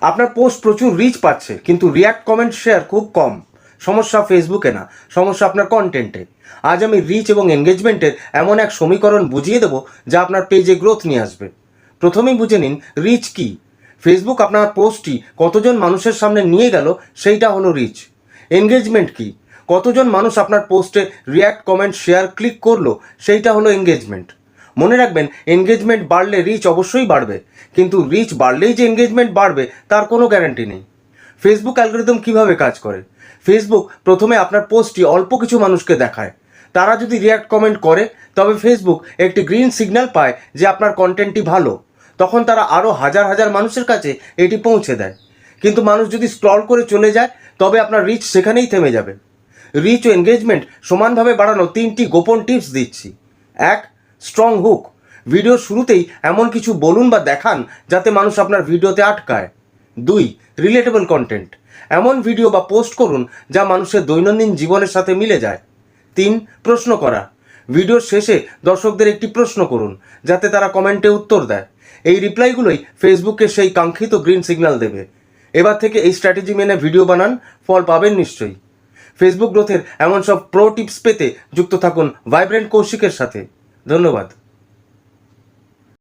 আপনার পোস্ট প্রচুর রিচ পাচ্ছে কিন্তু রিয়াক্ট কমেন্ট শেয়ার খুব কম। সমস্যা ফেসবুকে না, সমস্যা আপনার কন্টেন্টে। আজ আমি রিচ এবং এঙ্গেজমেন্টের এমন এক সমীকরণ বুঝিয়ে দেবো যা আপনার পেজে গ্রোথ নিয়ে আসবে। প্রথমেই বুঝে নিন রিচ কি। ফেসবুক আপনার পোস্টটি কতজন মানুষের সামনে নিয়ে গেল সেইটা হলো রিচ। এঙ্গেজমেন্ট কি, কতজন মানুষ আপনার পোস্টে রিয়াক্ট কমেন্ট শেয়ার ক্লিক করলো সেইটা হলো এঙ্গেজমেন্ট। মনে রাখবেন, এঙ্গেজমেন্ট বাড়লে রিচ অবশ্যই বাড়বে, কিন্তু রিচ বাড়লেই যে এঙ্গেজমেন্ট বাড়বে তার কোনো গ্যারান্টি নেই। ফেসবুক অ্যালগরিদম কিভাবে কাজ করে? ফেসবুক প্রথমে আপনার পোস্টটি অল্প কিছু মানুষকে দেখায়। তারা যদি রিয়াক্ট কমেন্ট করে তবে ফেসবুক একটি গ্রিন সিগন্যাল পায় যে আপনার কন্টেন্টটি ভালো। তখন তারা আরও হাজার হাজার মানুষের কাছে এটি পৌঁছে দেয়। কিন্তু মানুষ যদি স্ক্রল করে চলে যায় তবে আপনার রিচ সেখানেই থেমে যাবে। রিচ ও এঙ্গেজমেন্ট সমানভাবে বাড়ানো 3টি গোপন টিপস দিচ্ছি। 1. Strong hook. ভিডিওর শুরুতেই এমন কিছু বলুন বা দেখান যাতে মানুষ আপনার ভিডিওতে আটকায়। 2. Relatable content. এমন ভিডিও বা পোস্ট করুন যা মানুষের দৈনন্দিন জীবনের সাথে মিলে যায়। 3. প্রশ্ন করা। ভিডিওর শেষে দর্শকদের একটি প্রশ্ন করুন যাতে তারা কমেন্টে উত্তর দেয়। এই রিপ্লাইগুলোই ফেসবুককে সেই কাঙ্ক্ষিত গ্রিন সিগন্যাল দেবে। এবার থেকে এই স্ট্র্যাটেজি মেনে ভিডিও বানান, ফল পাবেন নিশ্চয়ই। ফেসবুক গ্রোথের এমন সব প্রো টিপস পেতে যুক্ত থাকুন ভাইব্রেন্ট কৌশিকের সাথে। ধন্যবাদ।